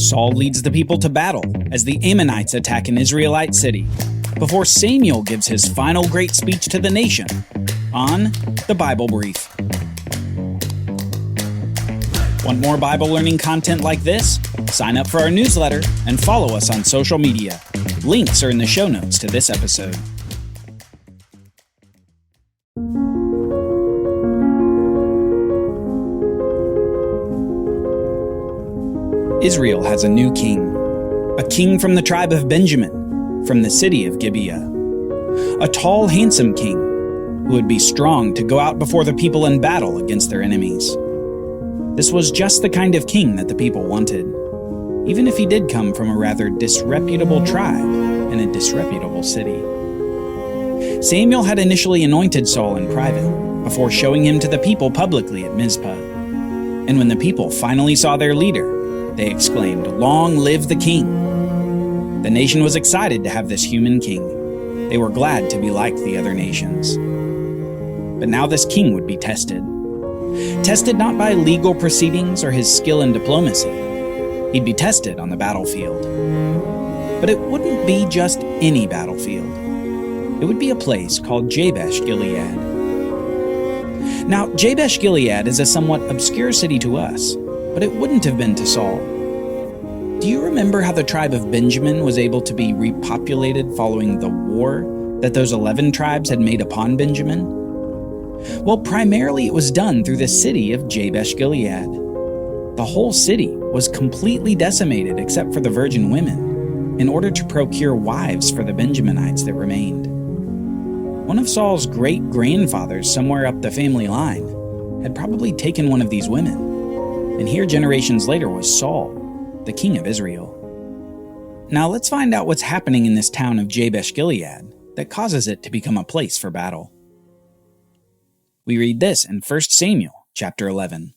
Saul leads the people to battle as the Ammonites attack an Israelite city, before Samuel gives his final great speech to the nation on the Bible Brief. Want more Bible learning content like this? Sign up for our newsletter and follow us on social media. Links are in the show notes to this episode. Israel has a new king, a king from the tribe of Benjamin, from the city of Gibeah. A tall, handsome king who would be strong to go out before the people in battle against their enemies. This was just the kind of king that the people wanted, even if he did come from a rather disreputable tribe in a disreputable city. Samuel had initially anointed Saul in private, before showing him to the people publicly at Mizpah. And when the people finally saw their leader, they exclaimed, "Long live the king!" The nation was excited to have this human king. They were glad to be like the other nations. But now this king would be tested. Tested not by legal proceedings or his skill in diplomacy. He'd be tested on the battlefield. But it wouldn't be just any battlefield. It would be a place called Jabesh-Gilead. Now, Jabesh-Gilead is a somewhat obscure city to us, but it wouldn't have been to Saul. Do you remember how the tribe of Benjamin was able to be repopulated following the war that those 11 tribes had made upon Benjamin? Well, primarily it was done through the city of Jabesh-Gilead. The whole city was completely decimated except for the virgin women, in order to procure wives for the Benjaminites that remained. One of Saul's great-grandfathers somewhere up the family line had probably taken one of these women. And here generations later was Saul, the king of Israel. Now let's find out what's happening in this town of Jabesh-Gilead that causes it to become a place for battle. We read this in 1 Samuel chapter 11.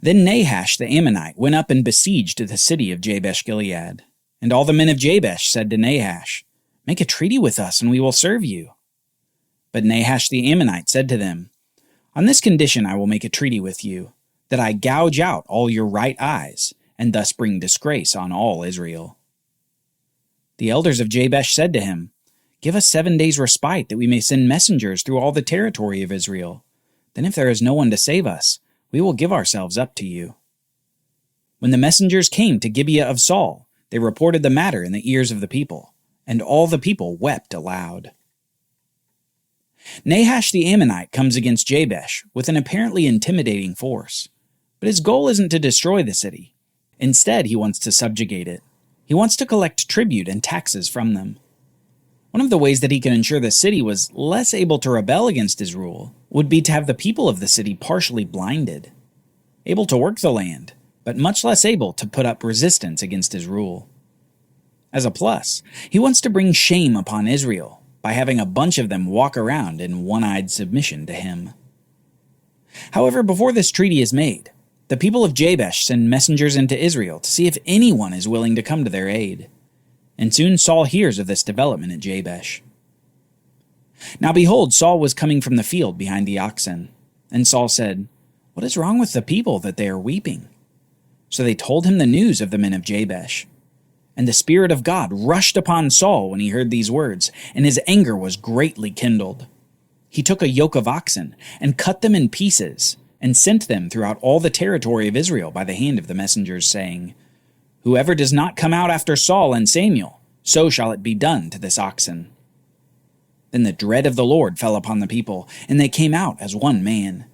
Then Nahash the Ammonite went up and besieged the city of Jabesh-Gilead. And all the men of Jabesh said to Nahash, "Make a treaty with us and we will serve you." But Nahash the Ammonite said to them, "On this condition I will make a treaty with you, that I gouge out all your right eyes, and thus bring disgrace on all Israel." The elders of Jabesh said to him, "Give us 7 days' respite, that we may send messengers through all the territory of Israel. Then if there is no one to save us, we will give ourselves up to you." When the messengers came to Gibeah of Saul, they reported the matter in the ears of the people, and all the people wept aloud. Nahash the Ammonite comes against Jabesh with an apparently intimidating force. But his goal isn't to destroy the city. Instead, he wants to subjugate it. He wants to collect tribute and taxes from them. One of the ways that he could ensure the city was less able to rebel against his rule would be to have the people of the city partially blinded, able to work the land, but much less able to put up resistance against his rule. As a plus, he wants to bring shame upon Israel by having a bunch of them walk around in one-eyed submission to him. However, before this treaty is made, the people of Jabesh send messengers into Israel to see if anyone is willing to come to their aid. And soon Saul hears of this development at Jabesh. Now behold, Saul was coming from the field behind the oxen. And Saul said, "What is wrong with the people that they are weeping?" So they told him the news of the men of Jabesh. And the Spirit of God rushed upon Saul when he heard these words, and his anger was greatly kindled. He took a yoke of oxen and cut them in pieces, and sent them throughout all the territory of Israel by the hand of the messengers, saying, "Whoever does not come out after Saul and Samuel, so shall it be done to this oxen." Then the dread of the Lord fell upon the people, and they came out as one man.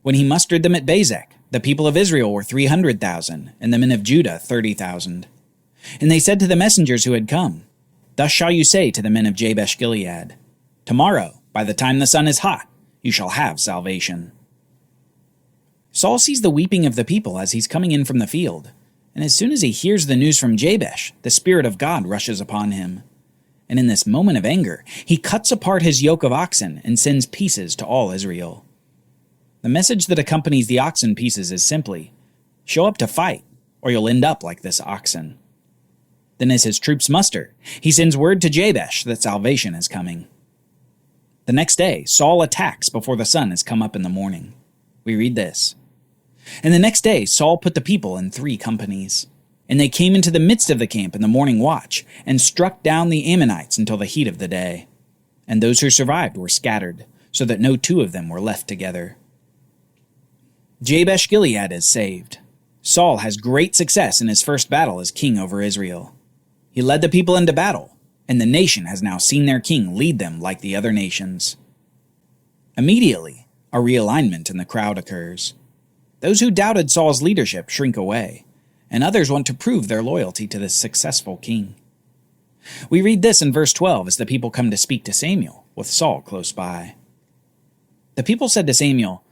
When he mustered them at Bezek, the people of Israel were 300,000, and the men of Judah 30,000. And they said to the messengers who had come, "Thus shall you say to the men of Jabesh-Gilead, Tomorrow, by the time the sun is hot, you shall have salvation." Saul sees the weeping of the people as he's coming in from the field, and as soon as he hears the news from Jabesh, the Spirit of God rushes upon him. And in this moment of anger, he cuts apart his yoke of oxen and sends pieces to all Israel. The message that accompanies the oxen pieces is simply, "Show up to fight, or you'll end up like this oxen." Then as his troops muster, he sends word to Jabesh that salvation is coming. The next day, Saul attacks before the sun has come up in the morning. We read this. And the next day Saul put the people in 3 companies. And they came into the midst of the camp in the morning watch, and struck down the Ammonites until the heat of the day. And those who survived were scattered, so that no 2 of them were left together. Jabesh-Gilead is saved. Saul has great success in his first battle as king over Israel. He led the people into battle, and the nation has now seen their king lead them like the other nations. Immediately, a realignment in the crowd occurs. Those who doubted Saul's leadership shrink away, and others want to prove their loyalty to this successful king. We read this in verse 12 as the people come to speak to Samuel, with Saul close by. The people said to Samuel,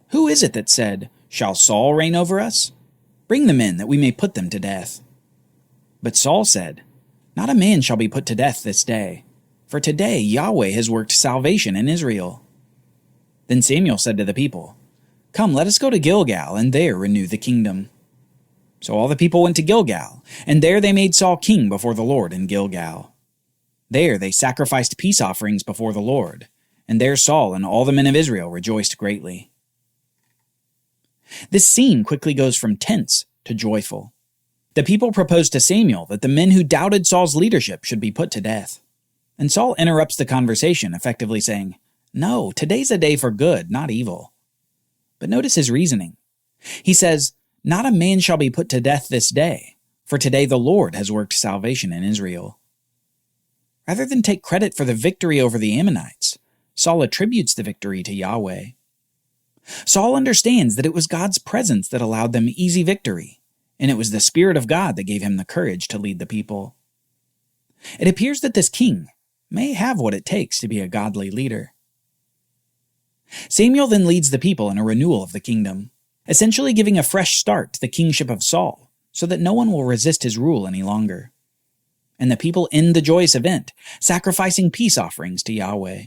"Who is it that said, 'Shall Saul reign over us?' Bring them in, that we may put them to death." But Saul said, "Not a man shall be put to death this day, for today Yahweh has worked salvation in Israel." Then Samuel said to the people, "Come, let us go to Gilgal, and there renew the kingdom." So all the people went to Gilgal, and there they made Saul king before the Lord in Gilgal. There they sacrificed peace offerings before the Lord, and there Saul and all the men of Israel rejoiced greatly. This scene quickly goes from tense to joyful. The people propose to Samuel that the men who doubted Saul's leadership should be put to death. And Saul interrupts the conversation, effectively saying, "No, today's a day for good, not evil." But notice his reasoning. He says, "Not a man shall be put to death this day, for today the Lord has worked salvation in Israel." Rather than take credit for the victory over the Ammonites, Saul attributes the victory to Yahweh. Saul understands that it was God's presence that allowed them easy victory, and it was the Spirit of God that gave him the courage to lead the people. It appears that this king may have what it takes to be a godly leader. Samuel then leads the people in a renewal of the kingdom, essentially giving a fresh start to the kingship of Saul, so that no one will resist his rule any longer. And the people end the joyous event, sacrificing peace offerings to Yahweh.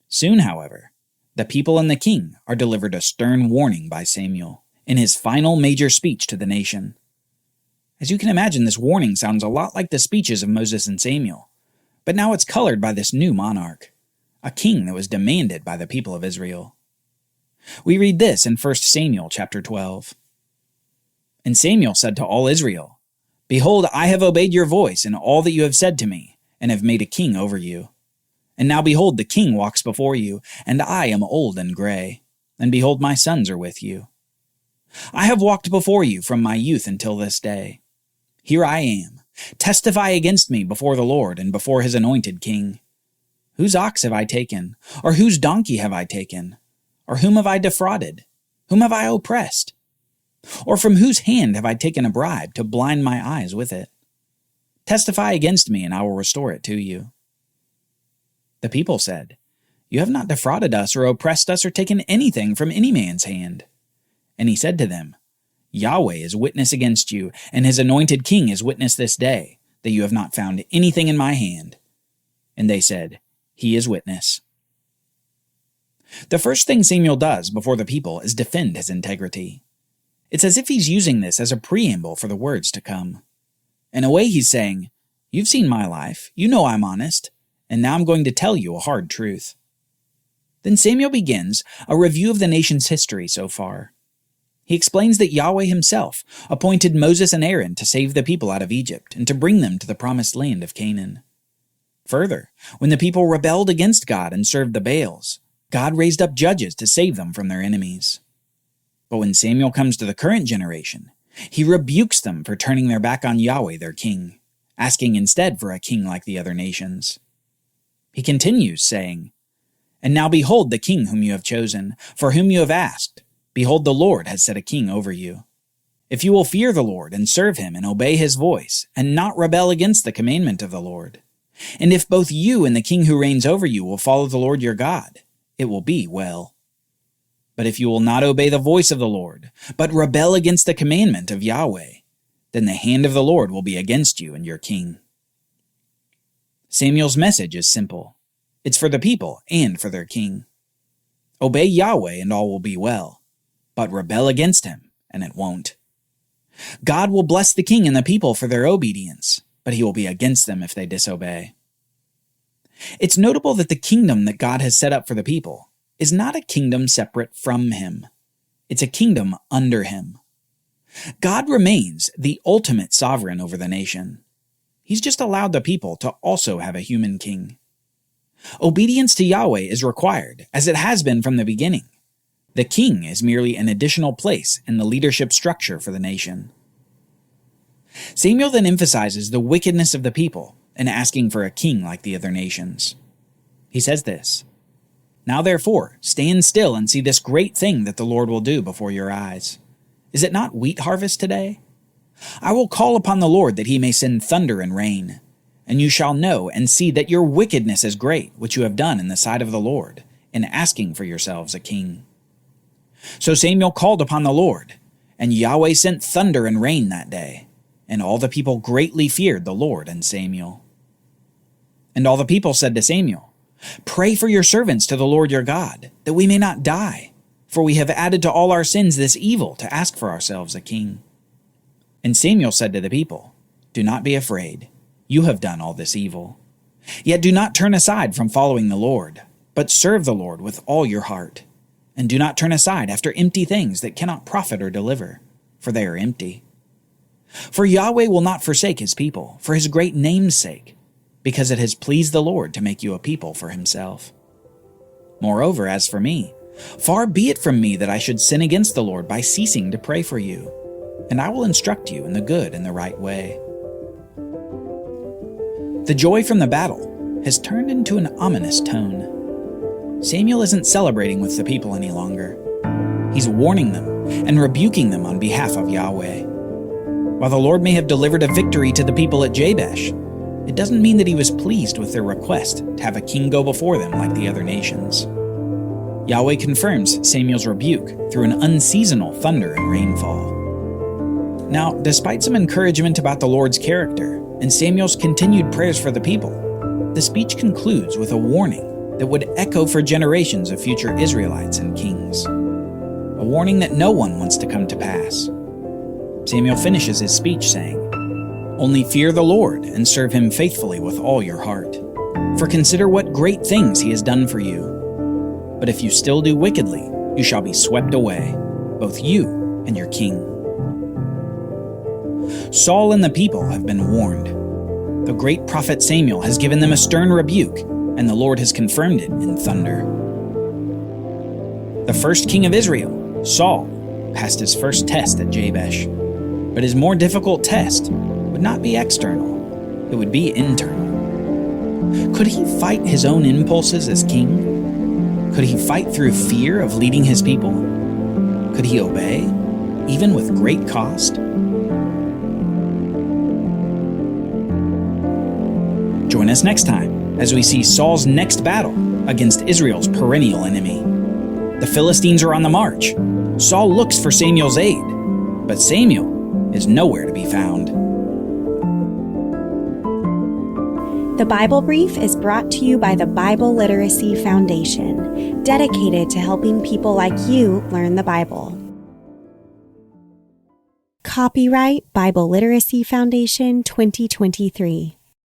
Soon, however, the people and the king are delivered a stern warning by Samuel in his final major speech to the nation. As you can imagine, this warning sounds a lot like the speeches of Moses and Samuel, but now it's colored by this new monarch, a king that was demanded by the people of Israel. We read this in 1 Samuel chapter 12. "And Samuel said to all Israel, 'Behold, I have obeyed your voice in all that you have said to me, and have made a king over you. And now behold, the king walks before you, and I am old and gray, and behold, my sons are with you. I have walked before you from my youth until this day. Here I am. Testify against me before the Lord and before his anointed king. Whose ox have I taken? Or whose donkey have I taken? Or whom have I defrauded? Whom have I oppressed? Or from whose hand have I taken a bribe to blind my eyes with it? Testify against me, and I will restore it to you.' The people said, 'You have not defrauded us or oppressed us or taken anything from any man's hand.' And he said to them, 'Yahweh is witness against you, and his anointed king is witness this day, that you have not found anything in my hand.' And they said, 'He is witness.'" The first thing Samuel does before the people is defend his integrity. It's as if he's using this as a preamble for the words to come. In a way, he's saying, "You've seen my life, you know I'm honest, and now I'm going to tell you a hard truth." Then Samuel begins a review of the nation's history so far. He explains that Yahweh himself appointed Moses and Aaron to save the people out of Egypt and to bring them to the promised land of Canaan. Further, when the people rebelled against God and served the Baals, God raised up judges to save them from their enemies. But when Samuel comes to the current generation, he rebukes them for turning their back on Yahweh, their king, asking instead for a king like the other nations. He continues, saying, "And now behold the king whom you have chosen, for whom you have asked. Behold, the Lord has set a king over you. If you will fear the Lord and serve him and obey his voice, and not rebel against the commandment of the Lord, and if both you and the king who reigns over you will follow the Lord your God, it will be well. But if you will not obey the voice of the Lord, but rebel against the commandment of Yahweh, then the hand of the Lord will be against you and your king." Samuel's message is simple. It's for the people and for their king. Obey Yahweh and all will be well, but rebel against him and it won't. God will bless the king and the people for their obedience, but he will be against them if they disobey. It's notable that the kingdom that God has set up for the people is not a kingdom separate from him. It's a kingdom under him. God remains the ultimate sovereign over the nation. He's just allowed the people to also have a human king. Obedience to Yahweh is required, as it has been from the beginning. The king is merely an additional place in the leadership structure for the nation. Samuel then emphasizes the wickedness of the people in asking for a king like the other nations. He says this, "Now therefore, stand still and see this great thing that the Lord will do before your eyes. Is it not wheat harvest today? I will call upon the Lord that he may send thunder and rain. And you shall know and see that your wickedness is great, which you have done in the sight of the Lord, in asking for yourselves a king." So Samuel called upon the Lord, and Yahweh sent thunder and rain that day, and all the people greatly feared the Lord and Samuel. And all the people said to Samuel, "Pray for your servants to the Lord your God, that we may not die, for we have added to all our sins this evil to ask for ourselves a king." And Samuel said to the people, "Do not be afraid. You have done all this evil. Yet do not turn aside from following the Lord, but serve the Lord with all your heart. And do not turn aside after empty things that cannot profit or deliver, for they are empty. For Yahweh will not forsake his people, for his great name's sake, because it has pleased the Lord to make you a people for himself. Moreover, as for me, far be it from me that I should sin against the Lord by ceasing to pray for you, and I will instruct you in the good and the right way." The joy from the battle has turned into an ominous tone. Samuel isn't celebrating with the people any longer. He's warning them and rebuking them on behalf of Yahweh. While the Lord may have delivered a victory to the people at Jabesh, it doesn't mean that he was pleased with their request to have a king go before them like the other nations. Yahweh confirms Samuel's rebuke through an unseasonal thunder and rainfall. Now, despite some encouragement about the Lord's character and Samuel's continued prayers for the people, the speech concludes with a warning that would echo for generations of future Israelites and kings. A warning that no one wants to come to pass. Samuel finishes his speech saying, "Only fear the Lord and serve him faithfully with all your heart. For consider what great things he has done for you. But if you still do wickedly, you shall be swept away, both you and your king." Saul and the people have been warned. The great prophet Samuel has given them a stern rebuke, and the Lord has confirmed it in thunder. The first king of Israel, Saul, passed his first test at Jabesh. But his more difficult test would not be external, it would be internal. Could he fight his own impulses as king? Could he fight through fear of leading his people? Could he obey, even with great cost? Join us next time as we see Saul's next battle against Israel's perennial enemy. The Philistines are on the march. Saul looks for Samuel's aid, but Samuel is nowhere to be found. The Bible Brief is brought to you by the Bible Literacy Foundation, dedicated to helping people like you learn the Bible. Copyright Bible Literacy Foundation 2023.